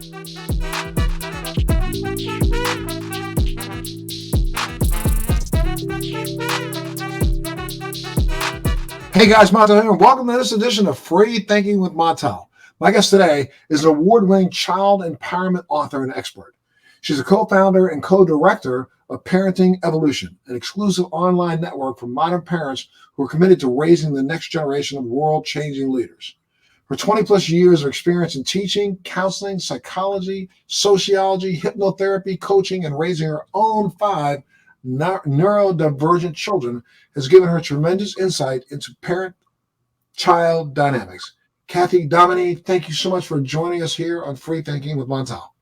Hey guys, Montel here, and welcome to this edition of Free Thinking with Montel. My guest today is an award-winning child empowerment author and expert. She's a co-founder and co-director of Parenting Evolution, an exclusive online network for modern parents who are committed to raising the next generation of world-changing leaders. Her 20-plus years of experience in teaching, counseling, psychology, sociology, hypnotherapy, coaching, and raising her own 5 neurodivergent children has given her tremendous insight into parent-child dynamics. Cathy Domoney, thank you so much for joining us here on Free Thinking with Montel.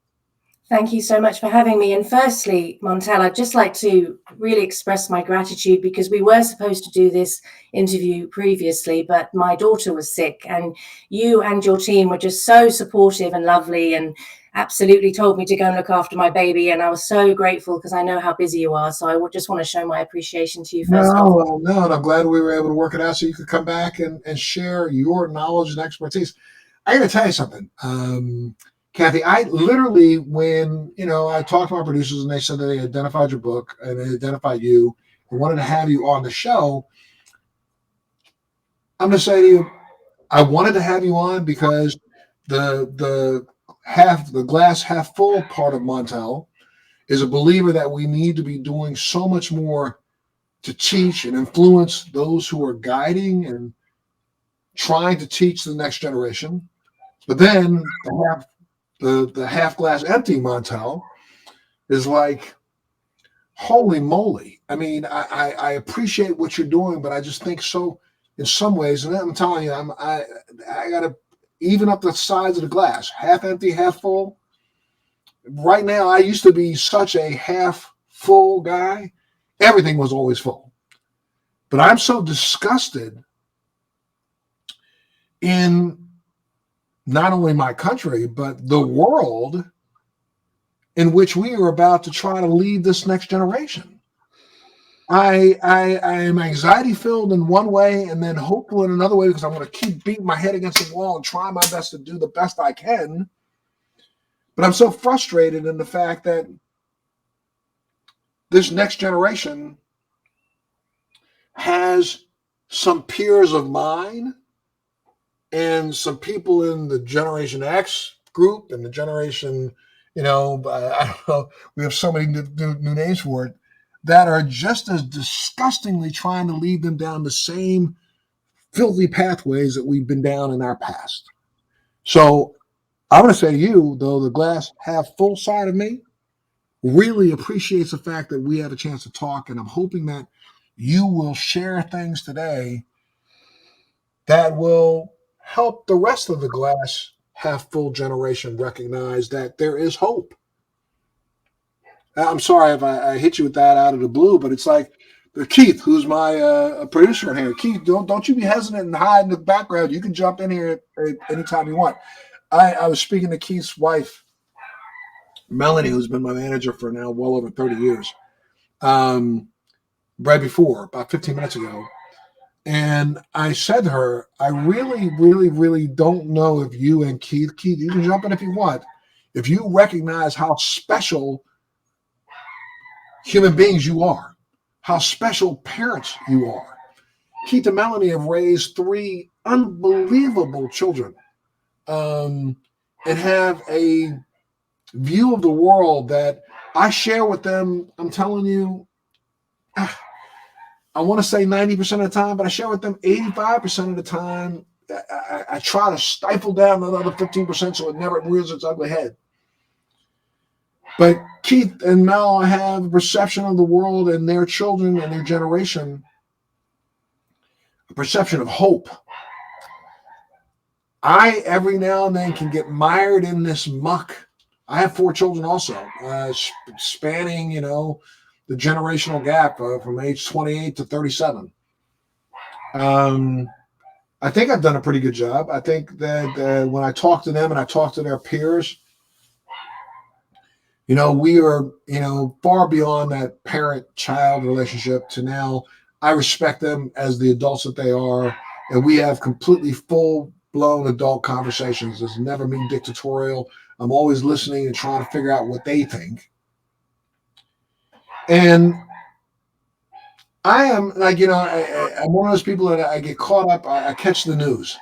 Thank you so much for having me. And firstly, Montel, I'd just like to really express my gratitude because we were supposed to do this interview previously, but my daughter was sick and you and your team were just so supportive and lovely and absolutely told me to go and look after my baby. And I was so grateful because I know how busy you are. So I would just want to show my appreciation to you first. No, and I'm glad we were able to work it out so you could come back and share your knowledge and expertise. I got to tell you something. Cathy, I literally, when, I talked to my producers and they said that they identified your book and they identified you and wanted to have you on the show, I'm going to say to you, I wanted to have you on because the glass half full part of Montel is a believer that we need to be doing so much more to teach and influence those who are guiding and trying to teach the next generation. But then the half glass empty Montel is like, holy moly. I mean, I appreciate what you're doing, but I just think so in some ways, and I'm telling you, I got to even up the sides of the glass, half empty, half full. Right now, I used to be such a half full guy. Everything was always full. But I'm so disgusted in not only my country, but the world in which we are about to try to lead this next generation. I am anxiety filled in one way and then hopeful in another way because I'm going to keep beating my head against the wall and try my best to do the best I can. But I'm so frustrated in the fact that this next generation has some peers of mine and some people in the Generation X group and the generation, I don't know, we have so many new names for it, that are just as disgustingly trying to lead them down the same filthy pathways that we've been down in our past. So I'm going to say to you, though, the glass half full side of me really appreciates the fact that we had a chance to talk, and I'm hoping that you will share things today that will help the rest of the glass half full generation recognize that there is hope. I'm sorry if I hit you with that out of the blue, but it's like Keith, who's my producer in here. Keith, don't you be hesitant and hide in the background. You can jump in here anytime you want. I was speaking to Keith's wife, Melanie, who's been my manager for now well over 30 years, right before, about 15 minutes ago. And I said to her, I really, really, really don't know if you and Keith, you can jump in if you want, if you recognize how special human beings you are, how special parents you are. Keith and Melanie have raised 3 unbelievable children and have a view of the world that I share with them. I'm telling you, I want to say 90% of the time, but I share with them 85% of the time. I try to stifle down another 15% so it never rears its ugly head. But Keith and Mel have a perception of the world and their children and their generation, a perception of hope. I, every now and then, can get mired in this muck. I have 4 children also, spanning, the generational gap from age 28 to 37. I think I've done a pretty good job. I think that when I talk to them and I talk to their peers, we are, far beyond that parent-child relationship to now I respect them as the adults that they are, and we have completely full blown adult conversations. It's never been dictatorial. I'm always listening and trying to figure out what they think. And I am like, I'm one of those people that I get caught up. I catch the news,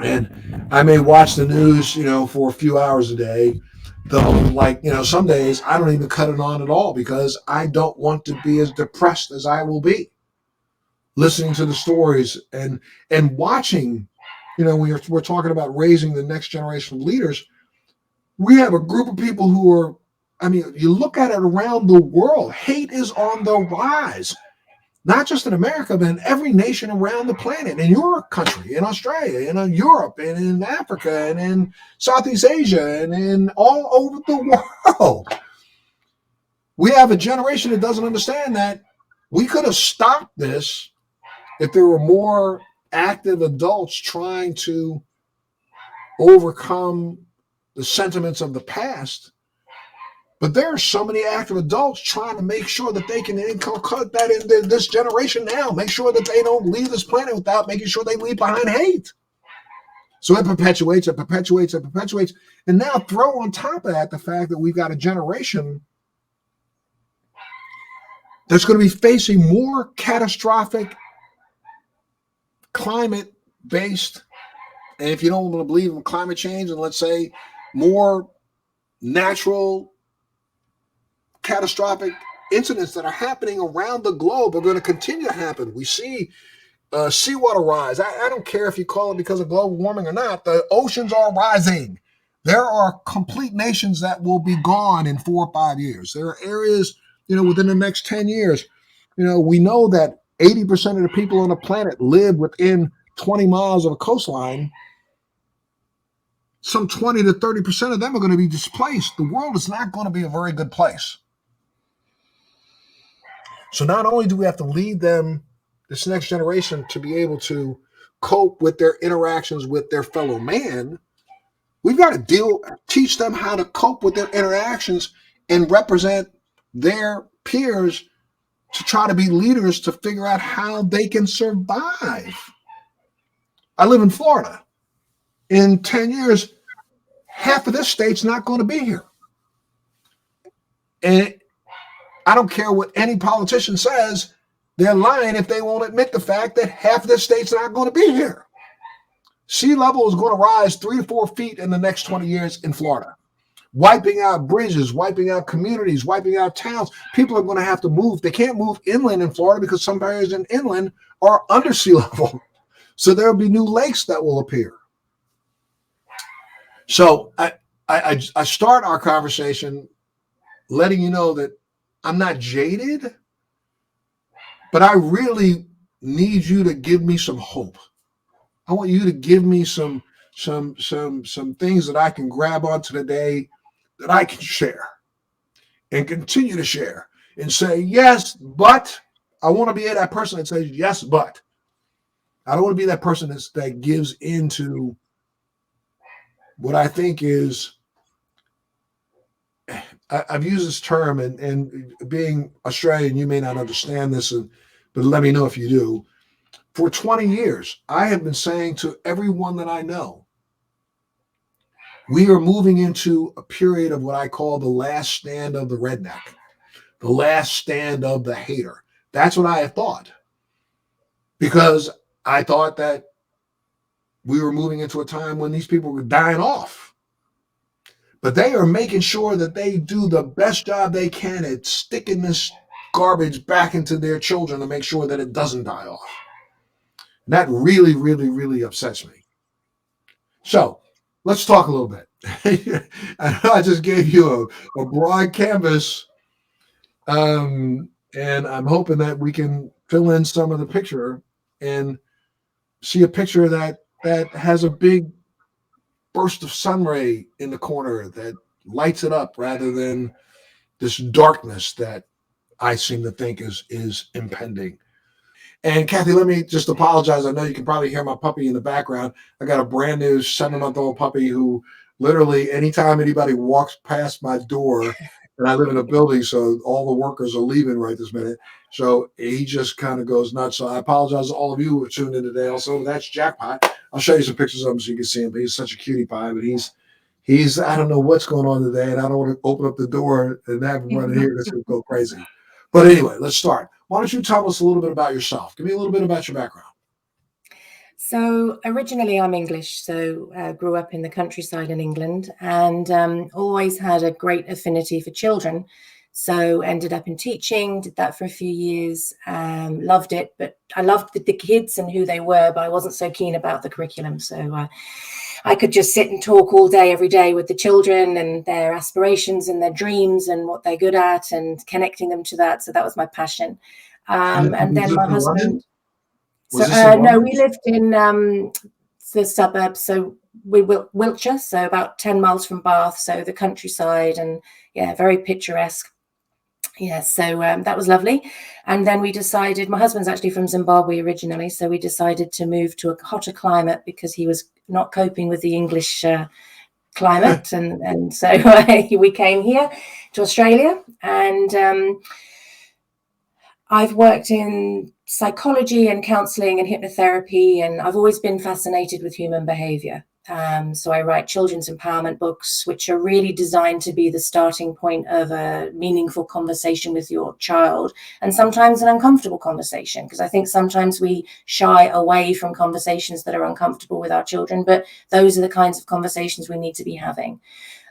and I may watch the news, for a few hours a day. Though, like, some days I don't even cut it on at all because I don't want to be as depressed as I will be listening to the stories and watching. When we're talking about raising the next generation of leaders, we have a group of people who are. I mean, you look at it around the world. Hate is on the rise. Not just in America, but in every nation around the planet, in your country, in Australia, in Europe, and in Africa, and in Southeast Asia, and in all over the world. We have a generation that doesn't understand that we could have stopped this if there were more active adults trying to overcome the sentiments of the past. But there are so many active adults trying to make sure that they can inculcate that in this generation now. Make sure that they don't leave this planet without making sure they leave behind hate. So it perpetuates. And now throw on top of that the fact that we've got a generation that's going to be facing more catastrophic climate-based, and if you don't want to believe in climate change, and let's say more natural catastrophic incidents that are happening around the globe are going to continue to happen. We see seawater rise. I don't care if you call it because of global warming or not. The oceans are rising. There are complete nations that will be gone in 4 or 5 years. There are areas, within the next 10 years. We know that 80% of the people on the planet live within 20 miles of a coastline. Some 20 to 30% of them are going to be displaced. The world is not going to be a very good place. So not only do we have to lead them, this next generation, to be able to cope with their interactions with their fellow man, we've got to teach them how to cope with their interactions and represent their peers to try to be leaders to figure out how they can survive. I live in Florida. In 10 years, half of this state's not going to be here. And I don't care what any politician says, they're lying if they won't admit the fact that half of the state's not going to be here. Sea level is going to rise 3 to 4 feet in the next 20 years in Florida, wiping out bridges, wiping out communities, wiping out towns. People are going to have to move. They can't move inland in Florida because some areas in inland are under sea level. So there will be new lakes that will appear. So I start our conversation letting you know that I'm not jaded, but I really need you to give me some hope. I want you to give me some things that I can grab onto today that I can share and continue to share and say, yes, but I want to be that person that says, yes, but. I don't want to be that person that gives into what I think is, I've used this term, and being Australian, you may not understand this, but let me know if you do. For 20 years, I have been saying to everyone that I know, we are moving into a period of what I call the last stand of the redneck, the last stand of the hater. That's what I have thought, because I thought that we were moving into a time when these people were dying off. But they are making sure that they do the best job they can at sticking this garbage back into their children to make sure that it doesn't die off. And that really, really, really upsets me. So let's talk a little bit. I just gave you a broad canvas, and I'm hoping that we can fill in some of the picture and see a picture that has a big burst of sun ray in the corner that lights it up rather than this darkness that I seem to think is impending. And Cathy, let me just apologize. I know you can probably hear my puppy in the background. I got a brand new 7-month-old puppy who literally anytime anybody walks past my door, and I live in a building, so all the workers are leaving right this minute, So he just kind of goes nuts. So I apologize to all of you who are tuned in today. Also, that's Jackpot. I'll show you some pictures of him so you can see him. But he's such a cutie pie. But he's I don't know what's going on today, and I don't want to open up the door and have him run in here. That's going to go crazy. But anyway, let's start. Why don't you tell us a little bit about yourself? Give me a little bit about your background. So originally I'm English, so grew up in the countryside in England, and always had a great affinity for children. So ended up in teaching, did that for a few years, loved it, but I loved the kids and who they were, but I wasn't so keen about the curriculum. So I could just sit and talk all day, every day with the children and their aspirations and their dreams and what they're good at and connecting them to that. So that was my passion. And then my husband... No, we lived in the suburbs, so Wiltshire, so about 10 miles from Bath, so the countryside, and yeah, very picturesque. Yeah, so that was lovely. And then we decided, my husband's actually from Zimbabwe originally, so we decided to move to a hotter climate because he was not coping with the English climate. and so we came here to Australia, and I've worked in psychology and counseling and hypnotherapy, and I've always been fascinated with human behavior. So I write children's empowerment books, which are really designed to be the starting point of a meaningful conversation with your child, and sometimes an uncomfortable conversation, because I think sometimes we shy away from conversations that are uncomfortable with our children, but those are the kinds of conversations we need to be having.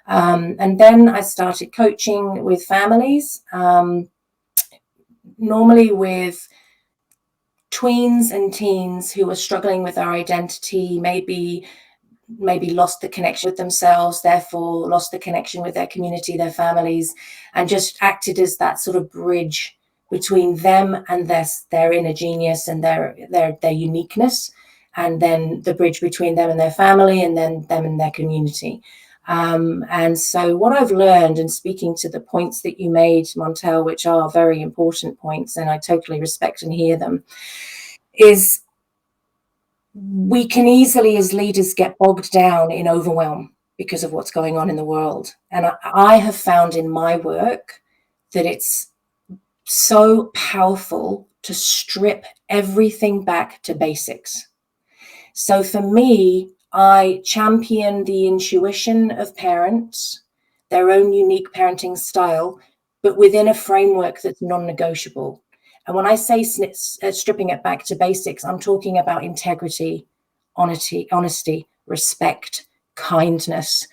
And then I started coaching with families, normally with tweens and teens who are struggling with our identity, maybe lost the connection with themselves, therefore lost the connection with their community, their families, and just acted as that sort of bridge between them and their inner genius and their uniqueness, and then the bridge between them and their family, and then them and their community. And so what I've learned, and speaking to the points that you made, Montel, which are very important points, and I totally respect and hear them, is we can easily as leaders get bogged down in overwhelm because of what's going on in the world. And I have found in my work that it's so powerful to strip everything back to basics. So for me, I champion the intuition of parents, their own unique parenting style, but within a framework that's non-negotiable. And when I say stripping it back to basics, I'm talking about integrity, honesty, respect, kindness,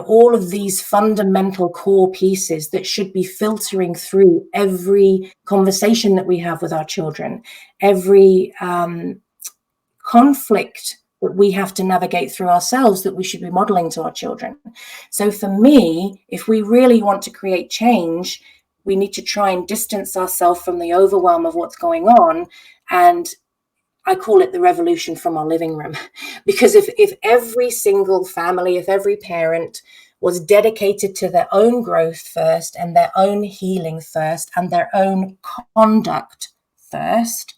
all of these fundamental core pieces that should be filtering through every conversation that we have with our children, every conflict that we have to navigate through ourselves, that we should be modeling to our children. So for me, if we really want to create change, we need to try and distance ourselves from the overwhelm of what's going on. And I call it the revolution from our living room. Because if every single family, if every parent was dedicated to their own growth first, and their own healing first, and their own conduct first,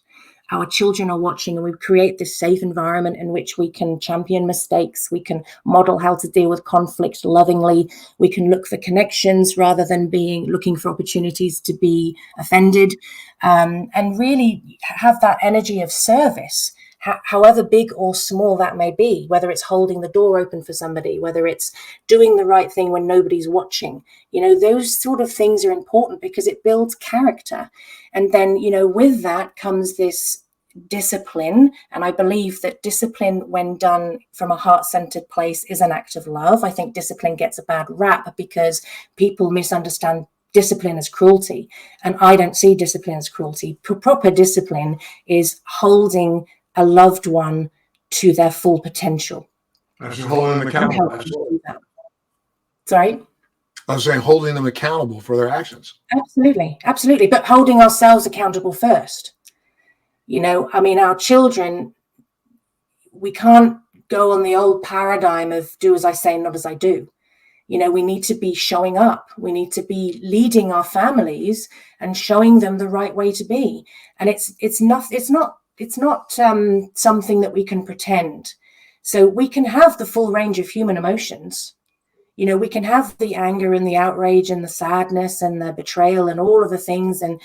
our children are watching, and we create this safe environment in which we can champion mistakes. We can model how to deal with conflict lovingly. We can look for connections rather than looking for opportunities to be offended, and really have that energy of service, however big or small that may be, whether it's holding the door open for somebody, whether it's doing the right thing when nobody's watching. Those sort of things are important because it builds character. And then, with that comes this discipline. And I believe that discipline, when done from a heart-centered place, is an act of love. I think discipline gets a bad rap because people misunderstand discipline as cruelty. And I don't see discipline as cruelty. Proper discipline is holding a loved one to their full potential. Actually, holding them accountable. Sorry? I was saying holding them accountable for their actions. Absolutely. But holding ourselves accountable first. Our children, we can't go on the old paradigm of do as I say, not as I do. We need to be showing up. We need to be leading our families and showing them the right way to be. And it's not something that we can pretend. So we can have the full range of human emotions. We can have the anger and the outrage and the sadness and the betrayal and all of the things. And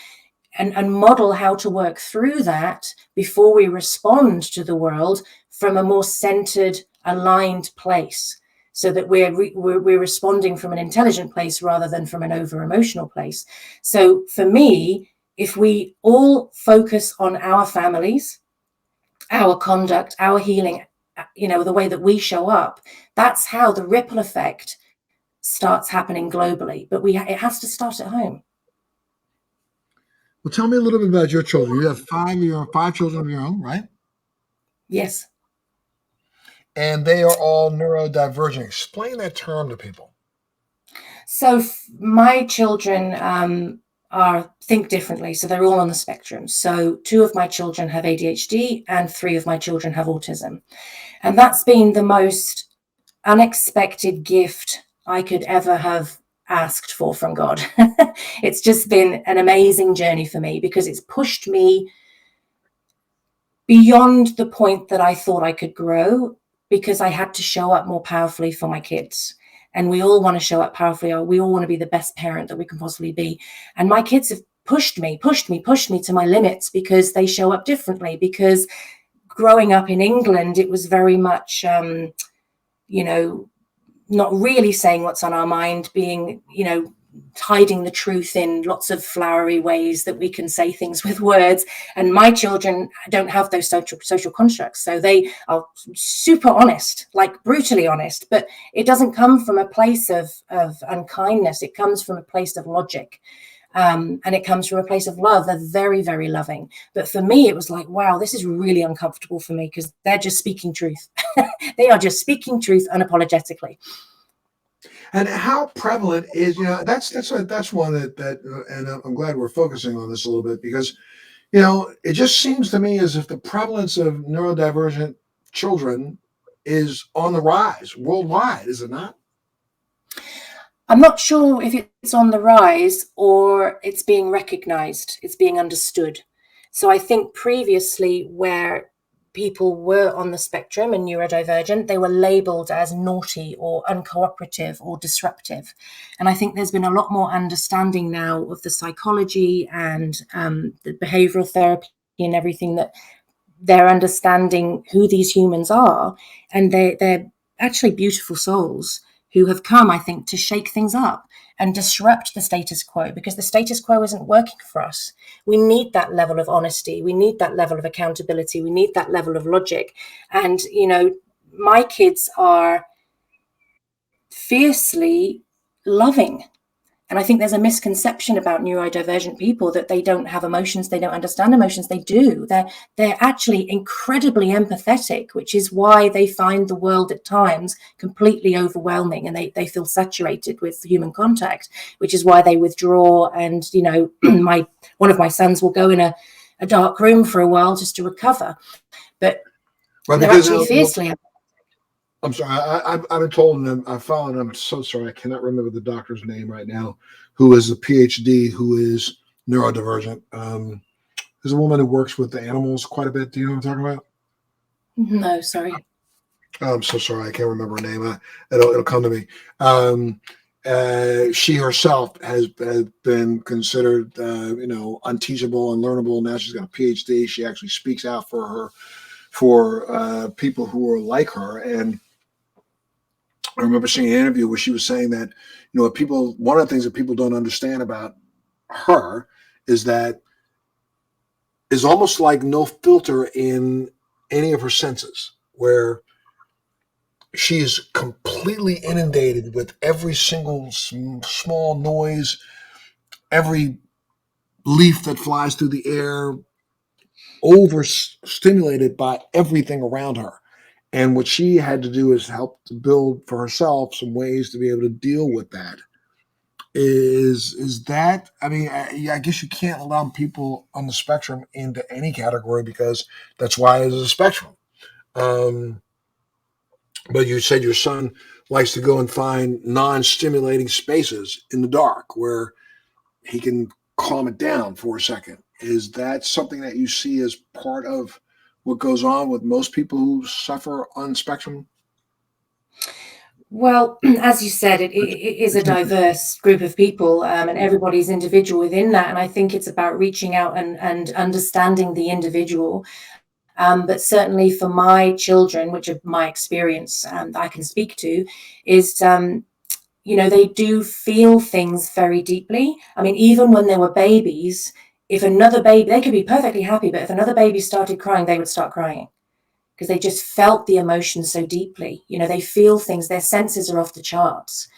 and model how to work through that before we respond to the world from a more centered, aligned place, so that we're responding from an intelligent place rather than from an over emotional place. So for me, if we all focus on our families, our conduct, our healing, the way that we show up, that's how the ripple effect starts happening globally. But it has to start at home. Well, tell me a little bit about your children. You have five children of your own, right? Yes. And they are all neurodivergent. Explain that term to people. So my children think differently. So they're all on the spectrum. So 2 of my children have ADHD and 3 of my children have autism. And that's been the most unexpected gift I could ever have asked for from God. It's just been an amazing journey for me, because it's pushed me beyond the point that I thought I could grow, because I had to show up more powerfully for my kids. And we all want to show up powerfully, or we all want to be the best parent that we can possibly be. And my kids have pushed me to my limits, because they show up differently. Because growing up in England, it was very much, not really saying what's on our mind, being, hiding the truth in lots of flowery ways that we can say things with words. And my children don't have those social constructs. So they are super honest, like brutally honest, but it doesn't come from a place of unkindness. It comes from a place of logic. And it comes from a place of love. They're very, very loving. But for me, it was like, wow, this is really uncomfortable for me, because they're just speaking truth. They are just speaking truth unapologetically. And how prevalent is, that's one and I'm glad we're focusing on this a little bit, because, it just seems to me as if the prevalence of neurodivergent children is on the rise worldwide, is it not? I'm not sure if it's on the rise or it's being recognized, it's being understood. So I think previously, where people were on the spectrum and neurodivergent, they were labeled as naughty or uncooperative or disruptive. And I think there's been a lot more understanding now of the psychology and the behavioral therapy and everything, that they're understanding who these humans are. And they're actually beautiful souls who have come, I think, to shake things up and disrupt the status quo, because the status quo isn't working for us. We need that level of honesty. We need that level of accountability. We need that level of logic. And, my kids are fiercely loving. And I think there's a misconception about neurodivergent people, that they don't have emotions, they don't understand emotions. They do. They're actually incredibly empathetic, which is why they find the world at times completely overwhelming, and they feel saturated with human contact, which is why they withdraw. And, one of my sons will go in a dark room for a while just to recover. But they're actually fiercely. I'm sorry. I've been told, and I followed. I'm so sorry. I cannot remember the doctor's name right now, who is a PhD, who is neurodivergent. There's a woman who works with the animals quite a bit. Do you know what I'm talking about? No, sorry. I'm so sorry. I can't remember her name. It'll come to me. She herself has been considered, unteachable, unlearnable. Now she's got a PhD. She actually speaks out for people who are like her. And I remember seeing an interview where she was saying that, one of the things that people don't understand about her is that is almost like no filter in any of her senses, where she is completely inundated with every single small noise, every leaf that flies through the air, overstimulated by everything around her. And what she had to do is help to build for herself some ways to be able to deal with that. Is that, I guess you can't allow people on the spectrum into any category, because that's why it's a spectrum. But you said your son likes to go and find non-stimulating spaces in the dark where he can calm it down for a second. Is that something that you see as part of what goes on with most people who suffer on spectrum? Well, as you said, it is a diverse group of people, and everybody's individual within that. And I think it's about reaching out and understanding the individual. But certainly for my children, which are my experience that I can speak to, is, they do feel things very deeply. I mean, even when they were babies, if another baby, they could be perfectly happy, but if another baby started crying, they would start crying because they just felt the emotion so deeply. They feel things, their senses are off the charts.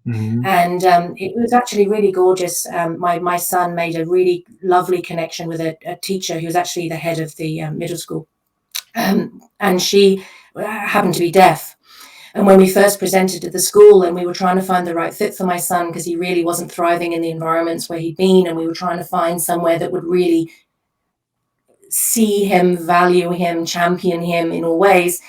Mhm. And it was actually really gorgeous. My son made a really lovely connection with a teacher who was actually the head of the middle school. And she happened to be deaf. And when we first presented at the school and we were trying to find the right fit for my son, because he really wasn't thriving in the environments where he'd been, and we were trying to find somewhere that would really see him, value him, champion him in all ways,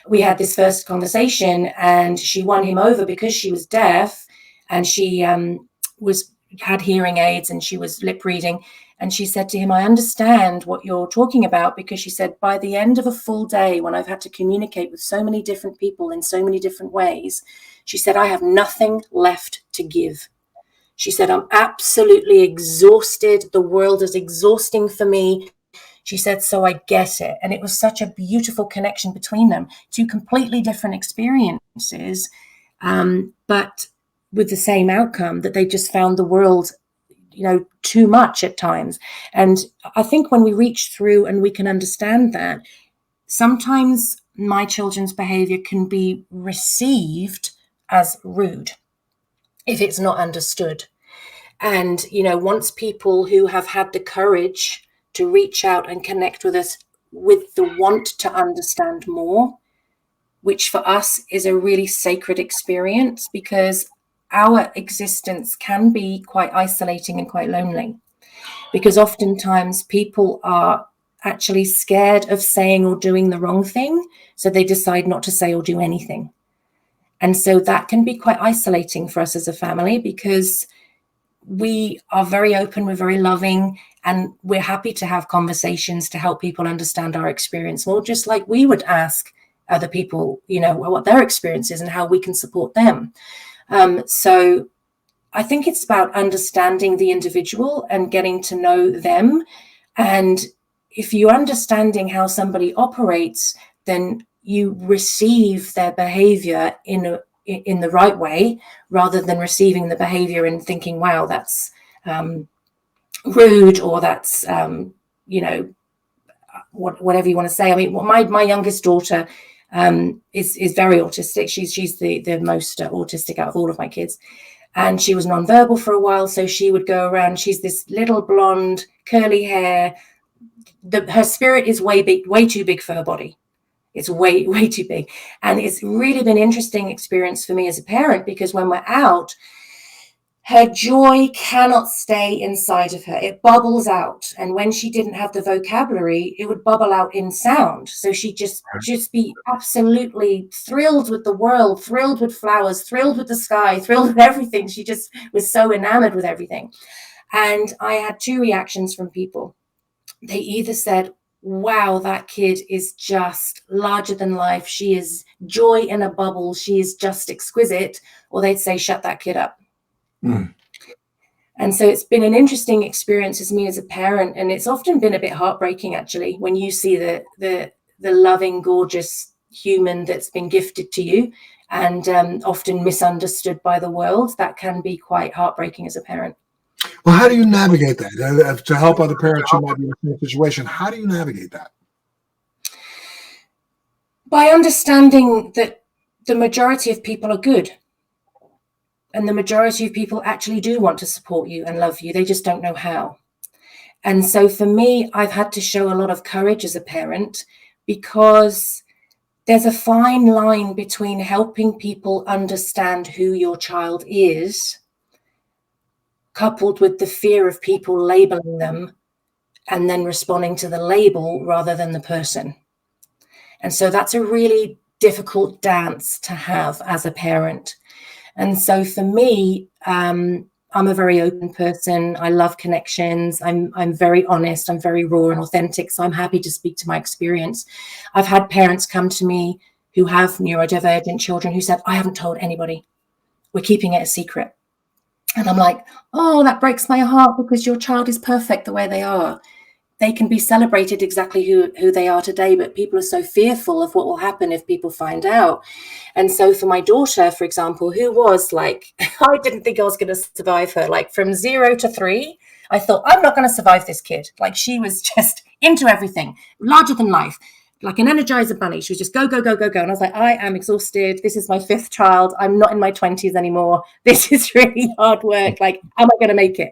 we had this first conversation, and she won him over because she was deaf, and she had hearing aids, and she was lip reading. And she said to him, I understand what you're talking about, because she said, by the end of a full day, when I've had to communicate with so many different people in so many different ways, she said, I have nothing left to give. She said, I'm absolutely exhausted. The world is exhausting for me. She said, so I get it. And it was such a beautiful connection between them, two completely different experiences, but with the same outcome, that they just found the world, too much at times. And I think when we reach through and we can understand that, sometimes my children's behavior can be received as rude if it's not understood. And, once people who have had the courage to reach out and connect with us with the want to understand more, which for us is a really sacred experience, because our existence can be quite isolating and quite lonely, because oftentimes people are actually scared of saying or doing the wrong thing. So they decide not to say or do anything. And so that can be quite isolating for us as a family, because we are very open, we're very loving, and we're happy to have conversations to help people understand our experience more, just like we would ask other people, what their experience is and how we can support them. So I think it's about understanding the individual and getting to know them. And if you're understanding how somebody operates, then you receive their behavior in the right way, rather than receiving the behavior and thinking, wow, that's rude, or that's, whatever you want to say. I mean, my youngest daughter is very autistic. She's the most autistic out of all of my kids. And she was nonverbal for a while. So she would go around, she's this little blonde, curly hair. Her spirit is way too big for her body. It's way too big. And it's really been an interesting experience for me as a parent, because when we're out, her joy cannot stay inside of her. It bubbles out. And when she didn't have the vocabulary, it would bubble out in sound. So she'd just be absolutely thrilled with the world, thrilled with flowers, thrilled with the sky, thrilled with everything. She just was so enamored with everything. And I had two reactions from people. They either said, wow, that kid is just larger than life. She is joy in a bubble. She is just exquisite. Or they'd say, shut that kid up. Mm. And so it's been an interesting experience as me as a parent. And it's often been a bit heartbreaking, actually, when you see the loving, gorgeous human that's been gifted to you, and often misunderstood by the world. That can be quite heartbreaking as a parent. Well, how do you navigate that to help other parents who might be in the same situation? How do you navigate that? By understanding that the majority of people are good, and the majority of people actually do want to support you and love you. They just don't know how. And so for me, I've had to show a lot of courage as a parent, because there's a fine line between helping people understand who your child is, coupled with the fear of people labeling them and then responding to the label rather than the person. And so that's a really difficult dance to have as a parent. And so for me, I'm a very open person. I love connections. I'm very honest. I'm very raw and authentic. So I'm happy to speak to my experience. I've had parents come to me who have neurodivergent children who said, I haven't told anybody. We're keeping it a secret. And I'm like, oh, that breaks my heart, because your child is perfect the way they are. They can be celebrated exactly who they are today, but people are so fearful of what will happen if people find out. And so for my daughter, for example, who was like, I didn't think I was going to survive her. Like from 0 to 3, I thought, I'm not going to survive this kid. Like she was just into everything, larger than life, like an Energizer bunny. She was just go, go, go, go, go. And I was like, I am exhausted. This is my 5th child. I'm not in my 20s anymore. This is really hard work. Like, am I going to make it?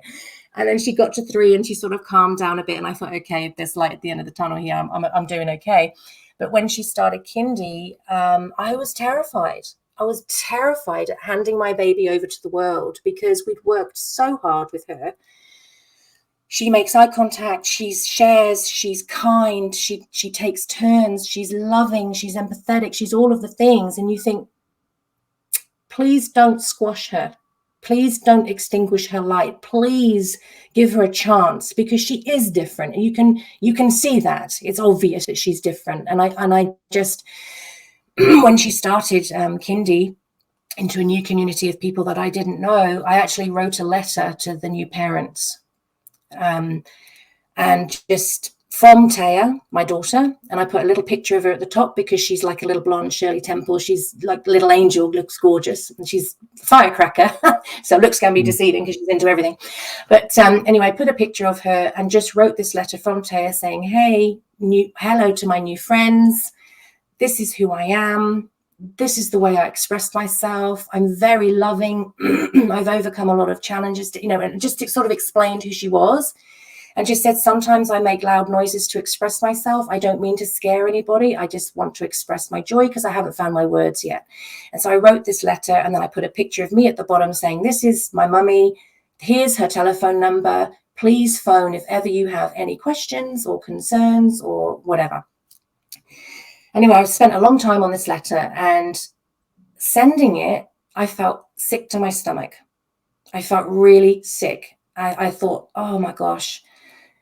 And then she got to 3 and she sort of calmed down a bit. And I thought, okay, there's light at the end of the tunnel here. I'm doing okay. But when she started kindy, I was terrified. I was terrified at handing my baby over to the world, because we'd worked so hard with her. She makes eye contact, she shares, she's kind, she takes turns, she's loving, she's empathetic, she's all of the things. And you think, please don't squash her. Please don't extinguish her light. Please give her a chance, because she is different. And you can see that. It's obvious that she's different. And I just, when she started kindy into a new community of people that I didn't know, I actually wrote a letter to the new parents. And just from Taya, my daughter, and I put a little picture of her at the top, because she's like a little blonde Shirley Temple. She's like a little angel, looks gorgeous, and she's a firecracker. So looks can be deceiving because she's into everything. But anyway, I put a picture of her and just wrote this letter from Taya saying, hey, hello to my new friends. This is who I am. This is the way I expressed myself. I'm very loving. I've overcome a lot of challenges, and just sort of explained who she was. And just said, sometimes I make loud noises to express myself. I don't mean to scare anybody. I just want to express my joy, because I haven't found my words yet. And so I wrote this letter, and then I put a picture of me at the bottom saying, this is my mummy. Here's her telephone number. Please phone if ever you have any questions or concerns or whatever. Anyway, I spent a long time on this letter, and sending it, I felt sick to my stomach. I felt really sick. I thought, oh my gosh,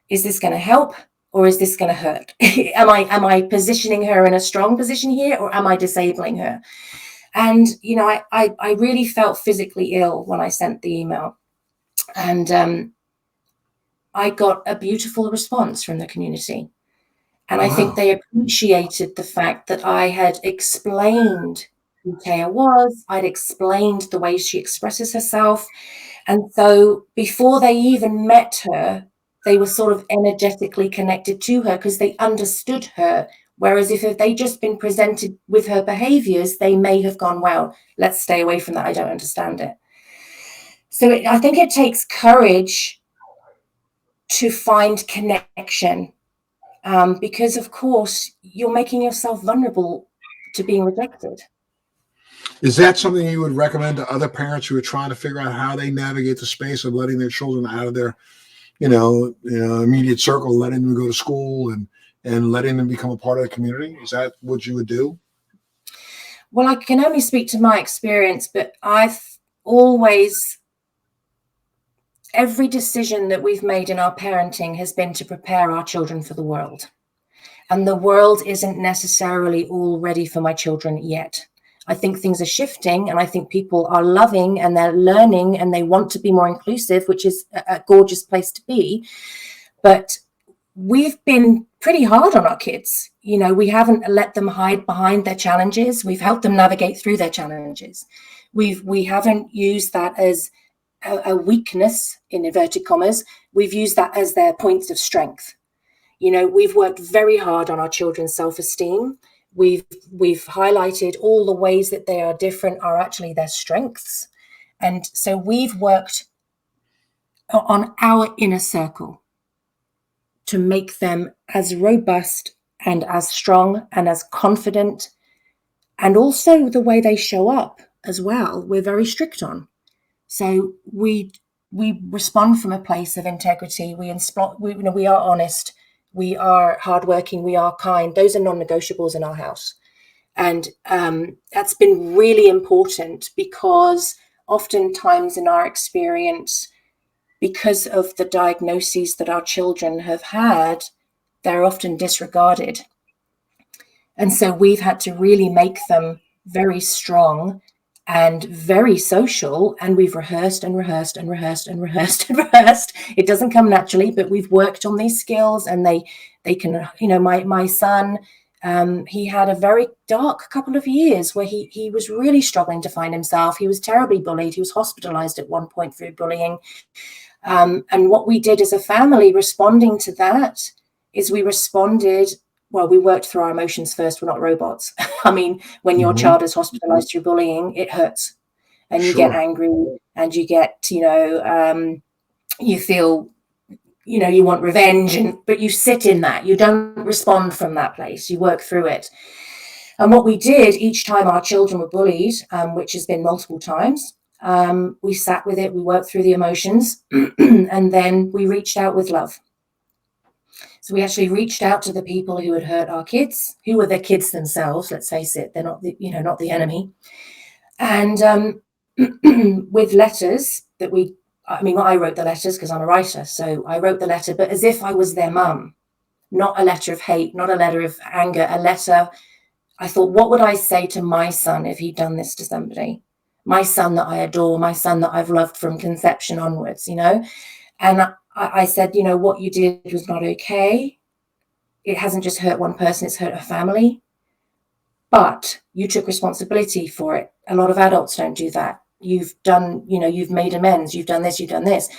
is this going to help, or is this going to hurt? Am I positioning her in a strong position here, or am I disabling her? And, I really felt physically ill when I sent the email. And I got a beautiful response from the community. And I think they appreciated the fact that I had explained who Taya was. I'd explained the way she expresses herself. And so before they even met her, they were sort of energetically connected to her, because they understood her. Whereas if they just been presented with her behaviors, they may have gone, well, let's stay away from that. I don't understand it. So I think it takes courage to find connection, because, of course, you're making yourself vulnerable to being rejected. Is that something you would recommend to other parents who are trying to figure out how they navigate the space of letting their children out of their immediate circle, letting them go to school and letting them become a part of the community? Is that what you would do? Well, I can only speak to my experience, but I've always, every decision that we've made in our parenting has been to prepare our children for the world. And the world isn't necessarily all ready for my children yet. I think things are shifting, and I think people are loving and they're learning and they want to be more inclusive, which is a gorgeous place to be. But we've been pretty hard on our kids. We haven't let them hide behind their challenges. We've helped them navigate through their challenges. We haven't used that as a weakness, in inverted commas. We've used that as their points of strength. We've worked very hard on our children's self-esteem. We've highlighted all the ways that they are different are actually their strengths. And so we've worked on our inner circle to make them as robust and as strong and as confident, and also the way they show up as well, we're very strict on. So we respond from a place of integrity. We are honest. We are hardworking. We are kind. Those are non-negotiables in our house. And that's been really important, because oftentimes in our experience, because of the diagnoses that our children have had, they're often disregarded. And so we've had to really make them very strong and very social, and we've rehearsed and rehearsed and rehearsed and rehearsed and rehearsed. It doesn't come naturally, but we've worked on these skills, and they can, you know, my son, he had a very dark couple of years where he was really struggling to find himself. He was terribly bullied. He was hospitalized at one point through bullying. And what we did as a family responding to that is we responded, well, we worked through our emotions first. We're not robots. I mean, when your child is hospitalized through bullying, it hurts, and you get angry, and you get, you know, you feel, you know, you want revenge, but you sit in that. You don't respond from that place. You work through it. And what we did each time our children were bullied, which has been multiple times, we sat with it, we worked through the emotions, and then we reached out with love. So we actually reached out to the people who had hurt our kids, who were the kids themselves. Let's face it, they're not the, you know, not the enemy. And with letters that I wrote the letters because I'm a writer. So I wrote the letter, but as if I was their mum, not a letter of hate, not a letter of anger, a letter. I thought, what would I say to my son if he'd done this to somebody? My son that I adore, my son that I've loved from conception onwards, you know? And I said, you know, what you did was not okay. It hasn't just hurt one person, it's hurt a family. But you took responsibility for it. A lot of adults don't do that. You've done, you know, you've made amends, you've done this, you've done this.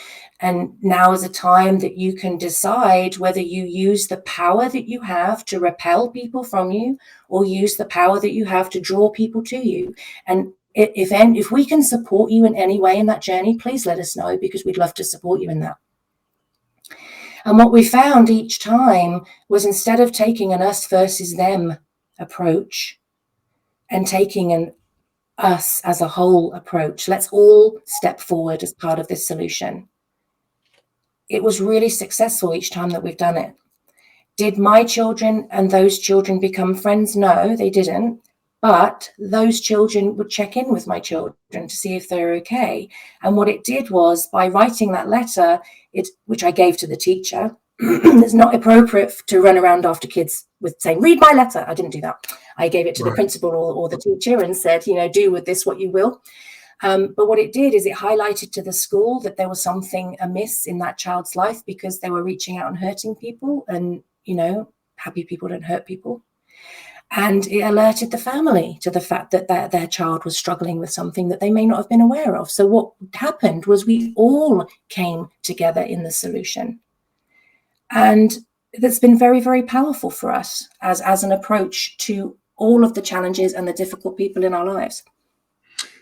And now is a time that you can decide whether you use the power that you have to repel people from you, or use the power that you have to draw people to you. And if we can support you in any way in that journey, please let us know, because we'd love to support you in that. And what we found each time was, instead of taking an us versus them approach and taking an us as a whole approach, let's all step forward as part of this solution. It was really successful each time that we've done it. Did my children and those children become friends? No, they didn't. But those children would check in with my children to see if they're okay. And what it did was, by writing that letter, which I gave to the teacher, it's not appropriate to run around after kids with saying, read my letter. I didn't do that. I gave it to the principal or the teacher and said, you know, do with this what you will. But what it did is it highlighted to the school that there was something amiss in that child's life, because they were reaching out and hurting people, and, you know, happy people don't hurt people. And it alerted the family to the fact that their child was struggling with something that they may not have been aware of. So what happened was we all came together in the solution. And that's been very, very powerful for us as an approach to all of the challenges and the difficult people in our lives.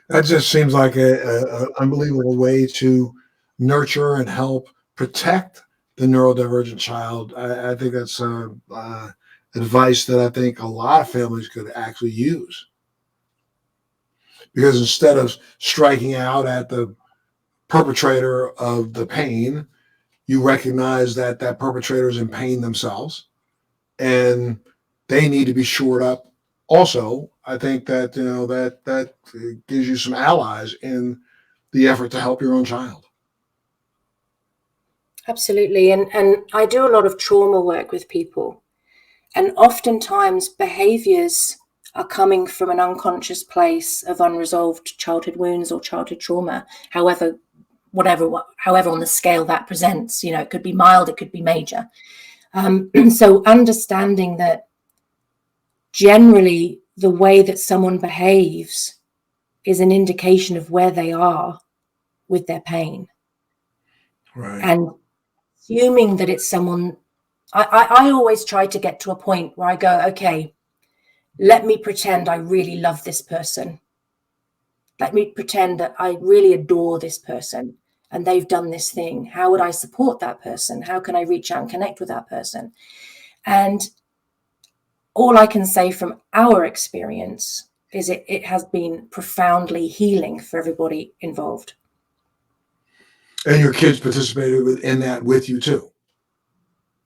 That just seems like an unbelievable way to nurture and help protect the neurodivergent child. I think that's advice that I think a lot of families could actually use. Because instead of striking out at the perpetrator of the pain, you recognize that that perpetrator is in pain themselves, and they need to be shored up. Also, I think that, you know, that gives you some allies in the effort to help your own child. Absolutely. And I do a lot of trauma work with people. And oftentimes behaviors are coming from an unconscious place of unresolved childhood wounds or childhood trauma, however on the scale that presents. You know, it could be mild, it could be major. So understanding that generally the way that someone behaves is an indication of where they are with their pain. Right. And assuming that it's someone, I always try to get to a point where I go, okay, let me pretend I really love this person. Let me pretend that I really adore this person and they've done this thing. How would I support that person? How can I reach out and connect with that person? And all I can say from our experience is it has been profoundly healing for everybody involved. And your kids participated in that with you too.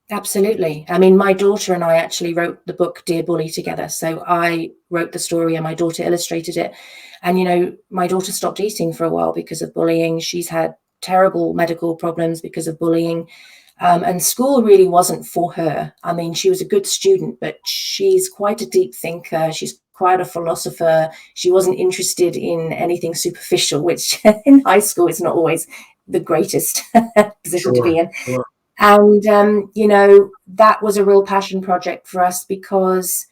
Absolutely. I mean, my daughter and I actually wrote the book Dear Bully together. So I wrote the story and my daughter illustrated it. And, you know, my daughter stopped eating for a while because of bullying. She's had terrible medical problems because of bullying. And school really wasn't for her. I mean, she was a good student, but she's quite a deep thinker. She's quite a philosopher. She wasn't interested in anything superficial, which in high school is not always the greatest position to be Sure, in. sure. And, that was a real passion project for us because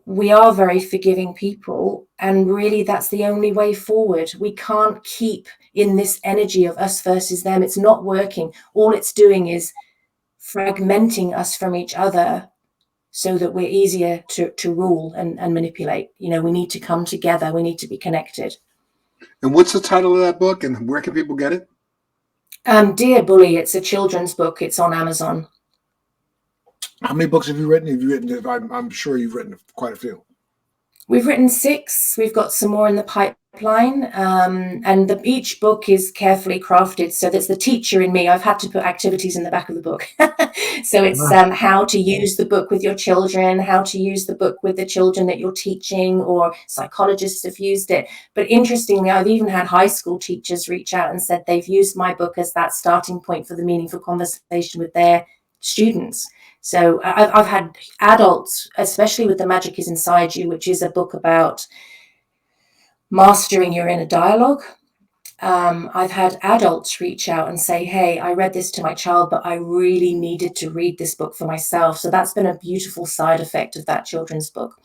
we are very forgiving people. And really, that's the only way forward. We can't keep in this energy of us versus them. It's not working. All it's doing is fragmenting us from each other so that we're easier to rule and manipulate. We need to come together. We need to be connected. And what's the title of that book, and where can people get it? Dear Bully, it's a children's book. It's on Amazon. How many books have you written? I'm sure you've written quite a few. We've written 6. We've got some more in the pipeline. And each book is carefully crafted. So there's the teacher in me. I've had to put activities in the back of the book. So it's how to use the book with your children, how to use the book with the children that you're teaching, or psychologists have used it. But interestingly, I've even had high school teachers reach out and said they've used my book as that starting point for the meaningful conversation with their students. So I've had adults, especially with The Magic Is Inside You, which is a book about mastering your inner dialogue. I've had adults reach out and say, hey, I read this to my child, but I really needed to read this book for myself. So that's been a beautiful side effect of that children's book.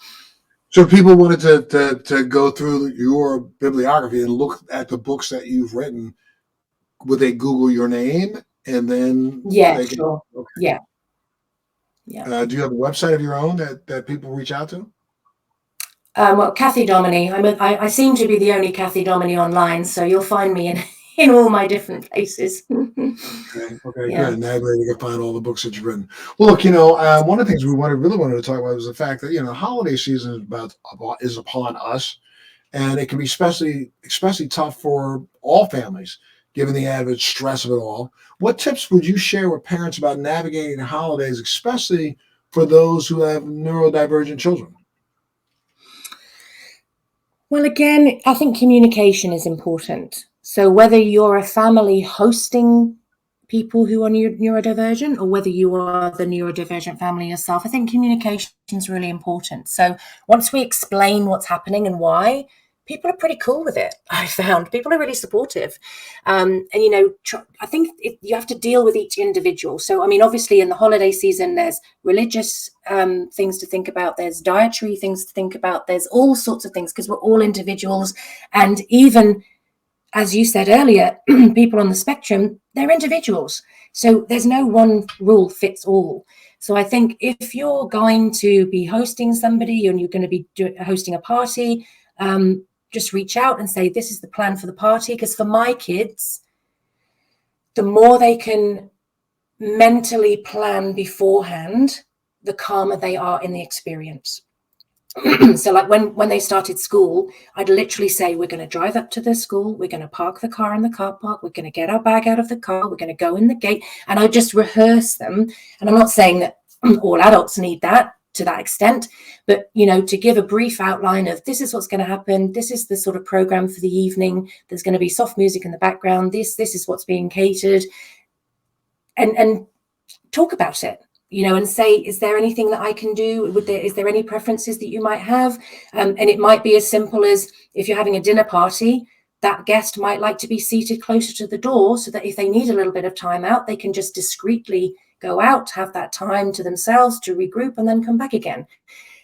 So if people wanted to go through your bibliography and look at the books that you've written, would they Google your name and then Yeah, they can? sure. Okay. Yeah. Do you have a website of your own that people reach out to? Well, Cathy Domoney. I seem to be the only Cathy Domoney online, so you'll find me in all my different places. Okay, Yeah. good. And that way you can find all the books that you've written. Well, look, one of the things we really wanted to talk about was the fact that holiday season is upon us, and it can be especially tough for all families, given the added stress of it all. What tips would you share with parents about navigating the holidays, especially for those who have neurodivergent children? Well, again, I think communication is important. So whether you're a family hosting people who are neurodivergent or whether you are the neurodivergent family yourself, I think communication is really important. So once we explain what's happening and why, people are pretty cool with it. I found people are really supportive. And, I think you have to deal with each individual. So, I mean, obviously in the holiday season, there's religious things to think about. There's dietary things to think about. There's all sorts of things because we're all individuals. And even, as you said earlier, people on the spectrum, they're individuals. So there's no one rule fits all. So I think if you're going to be hosting somebody and you're going to be hosting a party, just reach out and say, this is the plan for the party. Because for my kids, the more they can mentally plan beforehand, the calmer they are in the experience. So like when they started school, I'd literally say, we're going to drive up to the school. We're going to park the car in the car park. We're going to get our bag out of the car. We're going to go in the gate. And I just rehearse them. And I'm not saying that all adults need that to that extent, but, to give a brief outline of this is what's going to happen. This is the sort of program for the evening. There's going to be soft music in the background. This is what's being catered, and talk about it. And say, is there anything that I can do? Is there any preferences that you might have? And it might be as simple as if you're having a dinner party, that guest might like to be seated closer to the door so that if they need a little bit of time out, they can just discreetly go out, have that time to themselves to regroup and then come back again.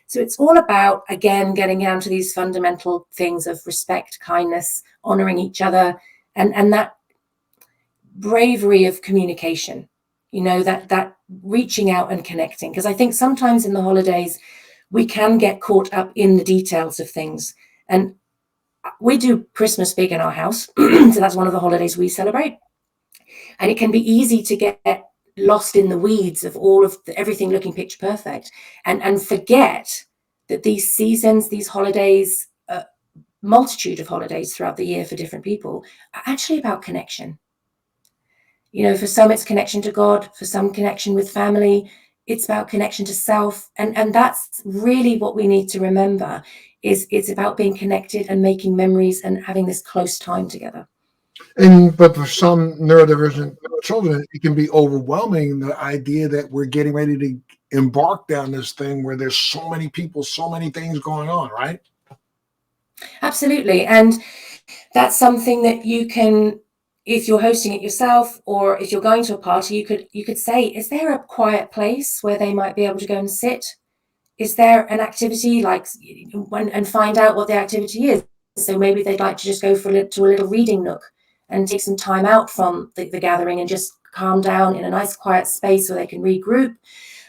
So it's all about, again, getting down to these fundamental things of respect, kindness, honoring each other, and that bravery of communication. That reaching out and connecting. Because I think sometimes in the holidays, we can get caught up in the details of things. And we do Christmas big in our house. So that's one of the holidays we celebrate. And it can be easy to get lost in the weeds of all of everything looking picture perfect and forget that these seasons, these holidays, multitude of holidays throughout the year for different people are actually about connection. For some, it's connection to God. For some, connection with family. It's about connection to self. And that's really what we need to remember is it's about being connected and making memories and having this close time together. But for some neurodivergent children, it can be overwhelming, the idea that we're getting ready to embark down this thing where there's so many people, so many things going on, right? Absolutely. And that's something that you can, if you're hosting it yourself or if you're going to a party, you could say, is there a quiet place where they might be able to go and sit? Is there an activity like, and find out what the activity is? So maybe they'd like to just go to a little reading nook and take some time out from the gathering and just calm down in a nice quiet space where they can regroup.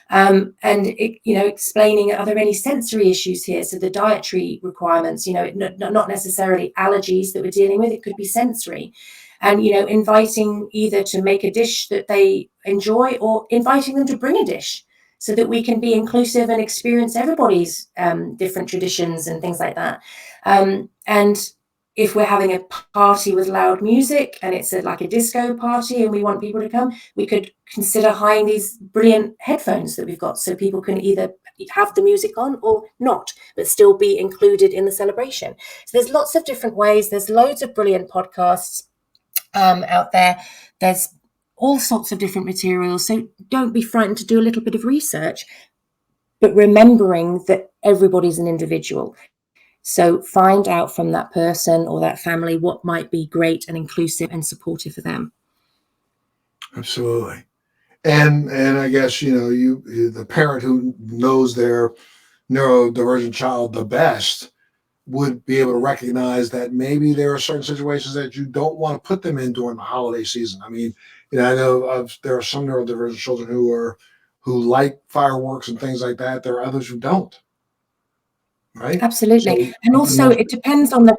And explaining, are there any sensory issues here? So the dietary requirements, not necessarily allergies that we're dealing with, it could be sensory. And, inviting either to make a dish that they enjoy or inviting them to bring a dish so that we can be inclusive and experience everybody's different traditions and things like that. And if we're having a party with loud music and it's like a disco party and we want people to come, we could consider hiring these brilliant headphones that we've got so people can either have the music on or not, but still be included in the celebration. So there's lots of different ways. There's loads of brilliant podcasts out there. There's all sorts of different materials. So don't be frightened to do a little bit of research, but remembering that everybody's an individual. So find out from that person or that family what might be great and inclusive and supportive for them. Absolutely. And I guess, the parent who knows their neurodivergent child the best would be able to recognize that maybe there are certain situations that you don't want to put them in during the holiday season. I mean, I know there are some neurodivergent children who like fireworks and things like that. There are others who don't, right? So, Absolutely. And also it depends on I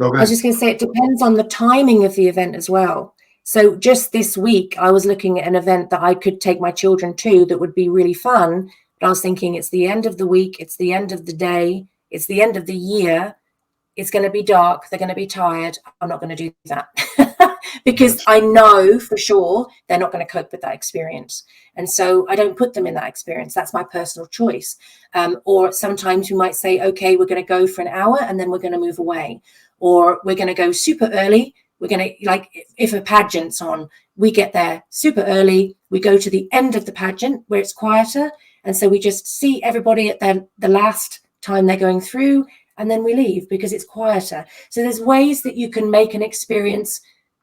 was just going to say, it depends on the timing of the event as well. So just this week, I was looking at an event that I could take my children to that would be really fun. But I was thinking, it's the end of the week, it's the end of the day, it's the end of the year. It's going to be dark. They're going to be tired. I'm not going to do that because I know for sure they're not going to cope with that experience. And so I don't put them in that experience. That's my personal choice. Or sometimes we might say, okay, we're going to go for an hour and then we're going to move away. Or we're going to go super early. We're going to, like, if a pageant's on, we get there super early. We go to the end of the pageant where it's quieter. And so we just see everybody at the last time they're going through, and then we leave because it's quieter. So there's ways that you can make an experience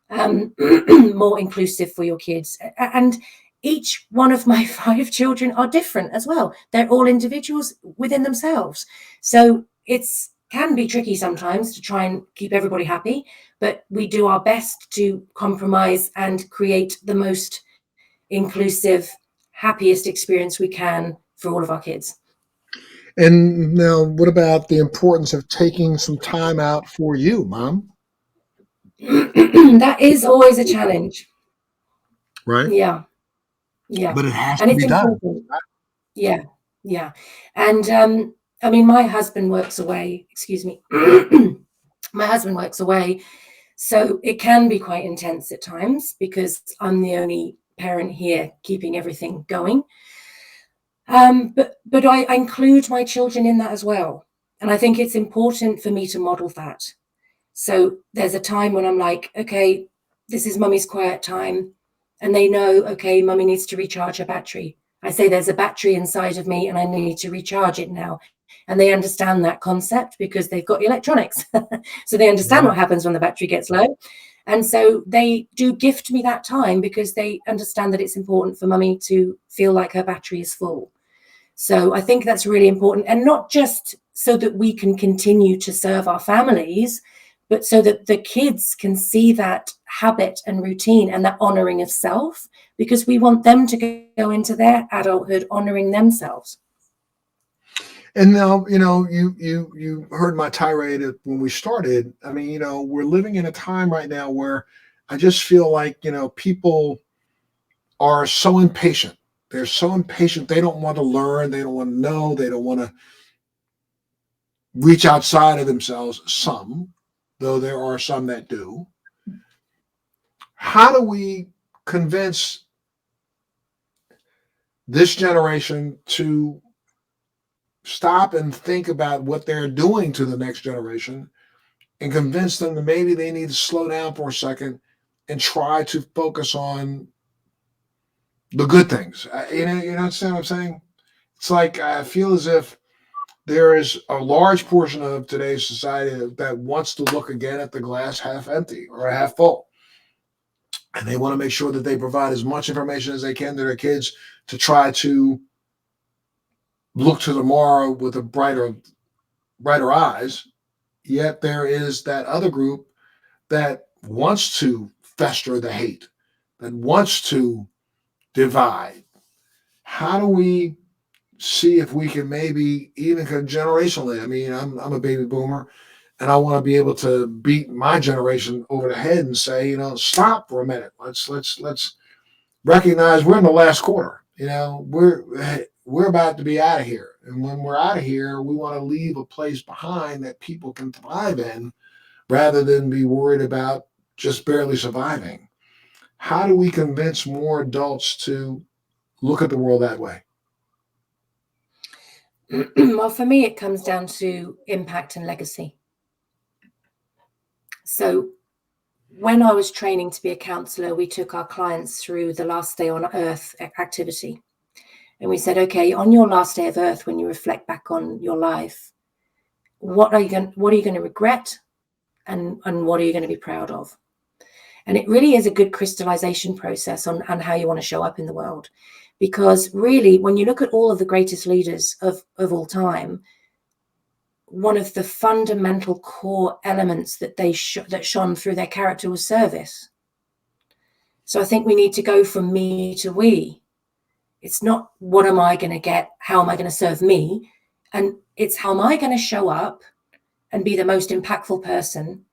more inclusive for your kids. And each one of my 5 children are different as well. They're all individuals within themselves. So it's can be tricky sometimes to try and keep everybody happy, but we do our best to compromise and create the most inclusive, happiest experience we can for all of our kids. And now, what about the importance of taking some time out for you, Mom? That is always a challenge. Right? Yeah. Yeah. But it has And to it's be done. important. Yeah. Yeah. And I mean, my husband works away, excuse me. My husband works away. So it can be quite intense at times because I'm the only parent here keeping everything going. But I include my children in that as well. And I think it's important for me to model that. So there's a time when I'm like, okay, this is mummy's quiet time. And they know, okay, mummy needs to recharge her battery. I say there's a battery inside of me and I need to recharge it now. And they understand that concept because they've got electronics. So they understand what happens when the battery gets low. And so they do gift me that time because they understand that it's important for mummy to feel like her battery is full. So I think that's really important, and not just so that we can continue to serve our families, but so that the kids can see that habit and routine and that honoring of self, because we want them to go into their adulthood honoring themselves. And now, you heard my tirade when we started. I mean, we're living in a time right now where I just feel like, people are so impatient. They're so impatient. They don't want to learn. They don't want to know. They don't want to reach outside of themselves. Some, though there are some that do. How do we convince this generation to stop and think about what they're doing to the next generation and convince them that maybe they need to slow down for a second and try to focus on the good things. You understand what I'm saying? It's like I feel as if there is a large portion of today's society that wants to look again at the glass half empty or half full. And they want to make sure that they provide as much information as they can to their kids to try to look to tomorrow with a brighter eyes. Yet there is that other group that wants to fester the hate, that wants to divide. How do we see if we can maybe even generationally? I mean, I'm a baby boomer, and I want to be able to beat my generation over the head and say, stop for a minute. Let's recognize we're in the last quarter. We're about to be out of here, and when we're out of here, we want to leave a place behind that people can thrive in, rather than be worried about just barely surviving. How do we convince more adults to look at the world that way? Well, for me, it comes down to impact and legacy. So when I was training to be a counselor, we took our clients through the last day on earth activity. And we said, okay, on your last day of earth, when you reflect back on your life, what are you going to regret? And what are you going to be proud of? And it really is a good crystallization process on how you want to show up in the world. Because really, when you look at all of the greatest leaders of all time, one of the fundamental core elements that that shone through their character was service. So I think we need to go from me to we. It's not what am I going to get? How am I going to serve me? And it's how am I going to show up and be the most impactful person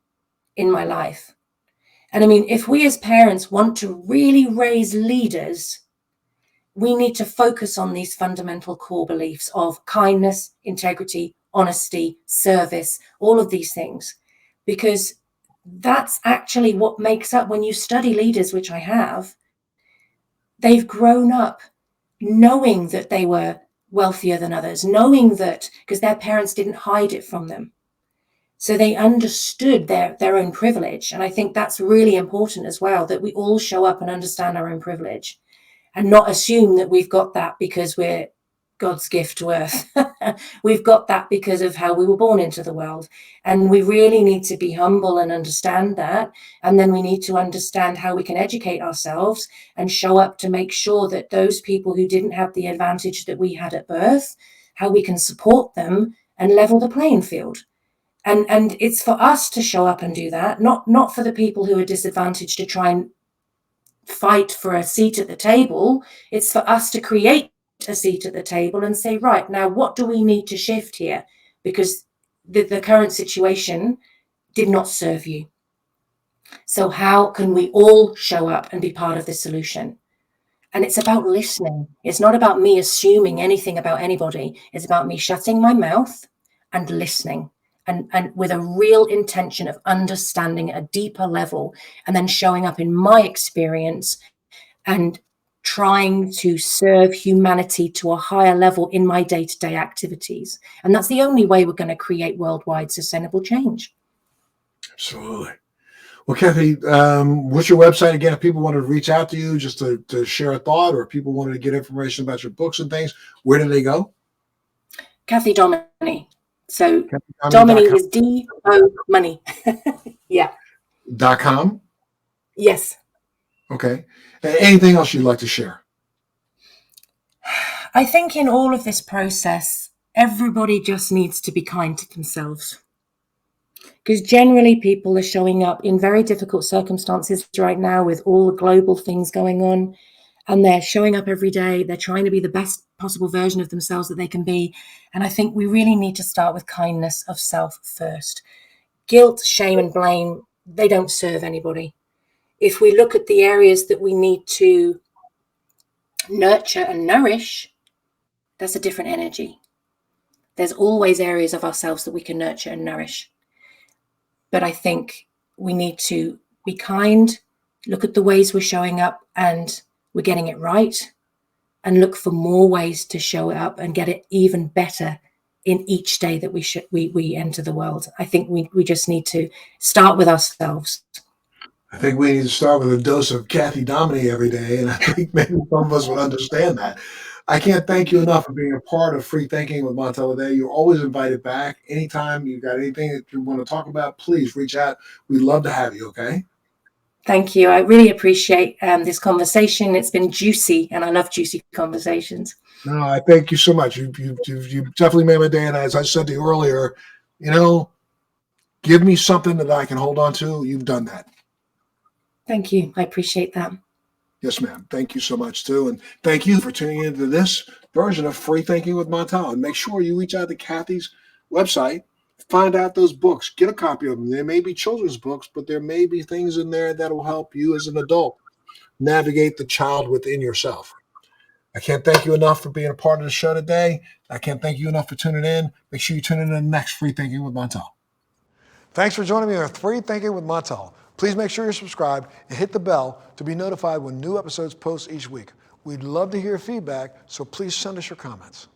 in my life? And I mean, if we as parents want to really raise leaders, we need to focus on these fundamental core beliefs of kindness, integrity, honesty, service, all of these things, because that's actually what makes up, when you study leaders, which I have, they've grown up knowing that they were wealthier than others, knowing that, because their parents didn't hide it from them. So they understood their own privilege. And I think that's really important as well, that we all show up and understand our own privilege and not assume that we've got that because we're God's gift to earth. We've got that because of how we were born into the world. And we really need to be humble and understand that. And then we need to understand how we can educate ourselves and show up to make sure that those people who didn't have the advantage that we had at birth, how we can support them and level the playing field. And it's for us to show up and do that, not for the people who are disadvantaged to try and fight for a seat at the table. It's for us to create a seat at the table and say, right, now what do we need to shift here? Because the current situation did not serve you. So how can we all show up and be part of the solution? And it's about listening. It's not about me assuming anything about anybody. It's about me shutting my mouth and listening. And with a real intention of understanding at a deeper level, and then showing up in my experience and trying to serve humanity to a higher level in my day-to-day activities. And that's the only way we're going to create worldwide sustainable change. Absolutely. Well, Cathy, what's your website again? If people wanted to reach out to you just to share a thought, or if people wanted to get information about your books and things, where do they go? Cathy Domoney. So Domoney is D-O money. Yeah. .com? Yes. Okay. Anything else you'd like to share? I think in all of this process, everybody just needs to be kind to themselves. Because generally people are showing up in very difficult circumstances right now with all the global things going on. And they're showing up every day. They're trying to be the best possible version of themselves that they can be. And I think we really need to start with kindness of self first. Guilt, shame, and blame, they don't serve anybody. If we look at the areas that we need to nurture and nourish, that's a different energy. There's always areas of ourselves that we can nurture and nourish. But I think we need to be kind, look at the ways we're showing up and we're getting it right, and look for more ways to show it up and get it even better in each day that we enter the world. I think we just need to start with ourselves. I think we need to start with a dose of Cathy Domoney every day, and I think maybe some of us would understand that. I can't thank you enough for being a part of Free Thinking with Montel today. You're always invited back. Anytime you've got anything that you want to talk about, please reach out. We'd love to have you, okay? Thank you. I really appreciate this conversation. It's been juicy, and I love juicy conversations. No, I thank you so much. You definitely made my day. And as I said to you earlier, give me something that I can hold on to. You've done that. Thank you. I appreciate that. Yes, ma'am. Thank you so much, too. And thank you for tuning into this version of Free Thinking with Montel. And make sure you reach out to Cathy's website, find out those books, get a copy of them. There may be children's books, but there may be things in there that will help you as an adult navigate the child within yourself. I can't thank you enough for being a part of the show today. I can't thank you enough for tuning in. Make sure you tune in to the next Free Thinking with Montel. Thanks for joining me on Free Thinking with Montel. Please make sure you're subscribed and hit the bell to be notified when new episodes post each week. We'd love to hear your feedback, so please send us your comments.